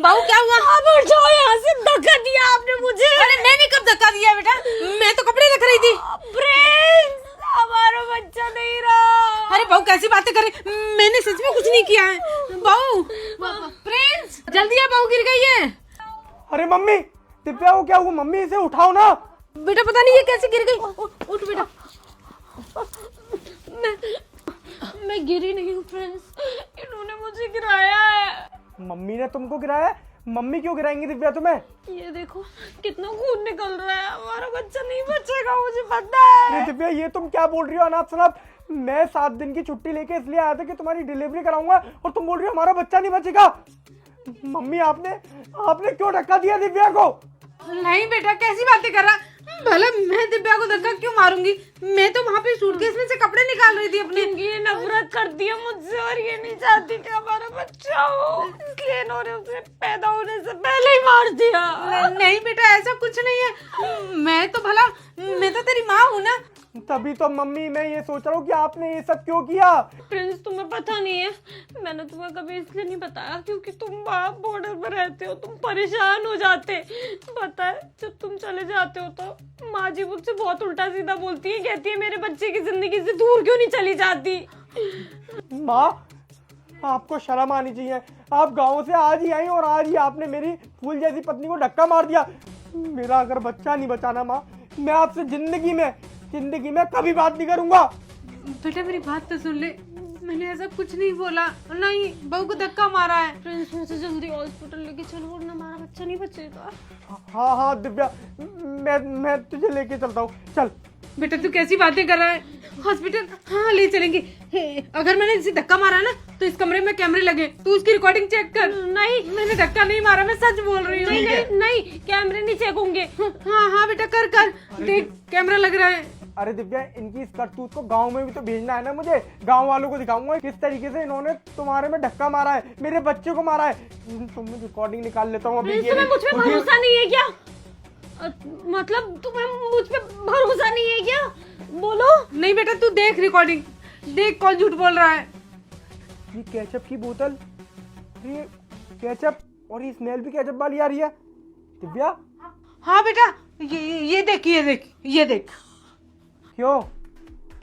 बहू क्या हुआ? आप उठ जाओ यहाँ से, धक्का दिया आपने मुझे। अरे मैंने कब धक्का दिया बेटा, मैं तो कपड़े रख रही थी। प्रिंस, हमारा बच्चा नहीं रहा। अरे बहू कैसी बातें कर रही, मैंने सच में कुछ नहीं किया है। बहू, प्रिंस जल्दी आ, बहू गिर गई है। अरे मम्मी, दिव्या को क्या हुआ? मम्मी इसे उठाओ ना। बेटा पता नहीं ये कैसे गिर गई। उठ बेटा। मैं गिरी नहीं हूँ प्रिंस, इन्होंने मुझे गिराया है। मम्मी ने तुमको गिराया? मम्मी क्यों गिराएंगी दिव्या तुम्हें? ये देखो कितना खून निकल रहा है, हमारा बच्चा नहीं बचेगा, मुझे पता है। अरे दिव्या ये तुम क्या बोल रही हो अनाप शनाप? मैं 7 दिन की छुट्टी लेके इसलिए आया था कि तुम्हारी डिलीवरी कराऊंगा और तुम बोल रही हो हमारा बच्चा नहीं बचेगा। मम्मी आपने क्यों धक्का दिया दिव्या को? नहीं बेटा कैसी बातें कर रहा, भला मैं दिव्या को धक्का क्यों मारूंगी? मैं तो वहाँ पे सूटकेस में से कपड़े निकाल रही थी अपने। ये नफरत करती है मुझसे और ये नहीं चाहती कि हमारा बच्चा हो, इसलिए इन्होंने उसे पैदा होने से पहले ही मार दिया। नहीं बेटा ऐसा कुछ नहीं है, मैं तो तेरी माँ हूँ ना। तभी तो मम्मी मैं ये सोच रहा हूँ कि आपने ये सब क्यों किया। प्रिंस तुम्हें पता नहीं है, मैंने तुम्हें कभी इसलिए नहीं बताया क्योंकि तुम वहाँ बॉर्डर पर रहते हो, तुम परेशान हो जाते। पता है जब तुम चले जाते हो तो माँ जी मुझसे बहुत उल्टा सीधा बोलती है, कहती है मेरे बच्चे की जिंदगी से दूर क्यों नहीं चली जाती। माँ आपको शर्म आनी चाहिए, आप गाँव से आज ही आई और आज ही आपने मेरी फूल जैसी पत्नी को धक्का मार दिया। मेरा अगर बच्चा नहीं बचाना माँ, मैं आपसे जिंदगी में कभी बात नहीं करूंगा। बेटा मेरी बात तो सुन ले, मैंने ऐसा कुछ नहीं बोला। नहीं बहू को धक्का मारा है। प्रिंस मुझे जल्दी हॉस्पिटल लेके चलो वरना हमारा बच्चा नहीं बचेगा। हाँ दिव्या मैं तुझे लेके चलता हूँ, चल। बेटा तू कैसी बातें कर रहा है? हॉस्पिटल हाँ ले चलेंगे। अगर मैंने इसे धक्का मारा ना तो इस कमरे में कैमरे लगे, तू उसकी रिकॉर्डिंग चेक कर। नहीं मैंने धक्का नहीं मारा, मैं सच बोल रही हूँ। नहीं कैमरे नहीं चेक होंगे। हाँ बेटा कर देख कैमरा लग रहा है। अरे दिव्या इनकी इस करतूत को गांव में भी तो भेजना है ना मुझे, गांव वालों को दिखाऊंगा किस तरीके से इन्होंने तुम्हारे में धक्का मारा है, मेरे बच्चे को मारा है। तुम रिकॉर्डिंग निकाल लेता हूँ अभी। तुम्हें मुझ पे भरोसा नहीं है क्या? मतलब तुम्हें मुझ पे भरोसा नहीं है क्या? बोलो। नहीं बेटा तू देख रिकॉर्डिंग, देख कौन झूठ बोल रहा है। ये केचप की बोतल, ये केचप और ये स्मेल भी केचप वाली आ रही है दिव्या। हाँ बेटा ये देख। क्यों?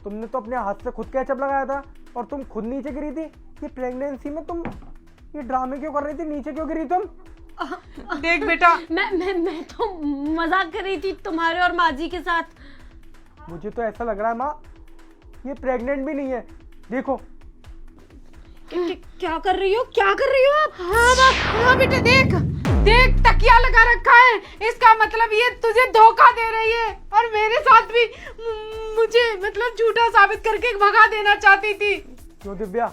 तुमने तो अपने हाथ से खुद केचप लगाया था और तुम खुद नीचे गिरी थी। ये प्रेगनेंसी में तुम ये ड्रामे क्यों कर रही थी? नीचे क्यों गिरी तुम? देख बेटा मैं तो मजाक कर रही थी तुम्हारे और माँ जी के साथ। मुझे तो ऐसा लग रहा है माँ ये प्रेग्नेंट भी नहीं है। देखो क्या कर रही हो आप? हाँ बेटा देख तकिया लगा रखा है, इसका मतलब ये तुझे धोखा दे रही है और मेरे साथ भी मुझे मतलब झूठा साबित करके भगा देना चाहती थी। क्यों दिव्या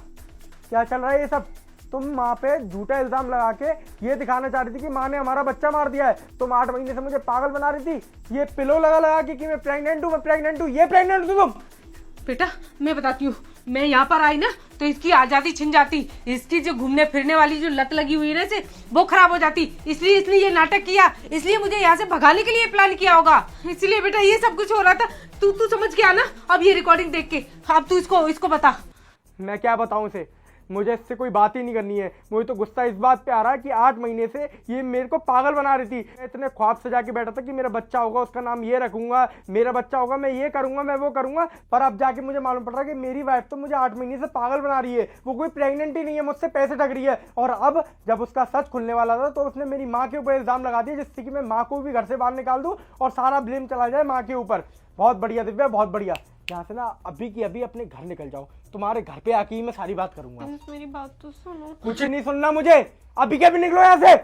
क्या चल रहा है ये सब? तुम माँ पे झूठा इल्जाम लगा के ये दिखाना चाह रही थी कि माँ ने हमारा बच्चा मार दिया है। तुम 8 महीने से मुझे पागल बना रही थी, ये पिलो लगा कि मैं प्रेग्नेंट हूँ, ये प्रेग्नेंट हूँ तुम। बेटा मैं बताती हूँ, मैं यहाँ पर आई ना तो इसकी आजादी छिन जाती, इसकी जो घूमने फिरने वाली जो लत लगी हुई है ना इसे वो खराब हो जाती, इसलिए इसने ये नाटक किया, इसलिए मुझे यहाँ से भगाने के लिए प्लान किया होगा, इसलिए बेटा ये सब कुछ हो रहा था। तू समझ गया ना? अब ये रिकॉर्डिंग देख के अब तू इसको बता। मैं क्या बताऊं इसे? मुझे इससे कोई बात ही नहीं करनी है। मुझे तो गुस्सा इस बात पे आ रहा है कि 8 महीने से ये मेरे को पागल बना रही थी। मैं इतने ख्वाब सजा के बैठा था कि मेरा बच्चा होगा, उसका नाम ये रखूंगा, मेरा बच्चा होगा, मैं ये करूंगा, मैं वो करूंगा, पर अब जाके मुझे मालूम पड़ रहा है कि मेरी वाइफ तो मुझे 8 महीने से पागल बना रही है। वो कोई प्रेग्नेंट ही नहीं है, मुझसे पैसे ठग रही है। और अब जब उसका सच खुलने वाला था तो उसने मेरी माँ के ऊपर इल्जाम लगा दिया जिससे कि मैं माँ को भी घर से बाहर निकाल दूं और सारा ब्लेम चला जाए माँ के ऊपर। बहुत बढ़िया दिव्या, बहुत बढ़िया। यहाँ से ना अभी की अभी अपने घर निकल जाओ, तुम्हारे घर पे आके ही मैं सारी बात करूंगा। मेरी बात तो सुनो। कुछ नहीं सुनना मुझे, अभी के अभी निकलो यहाँ से।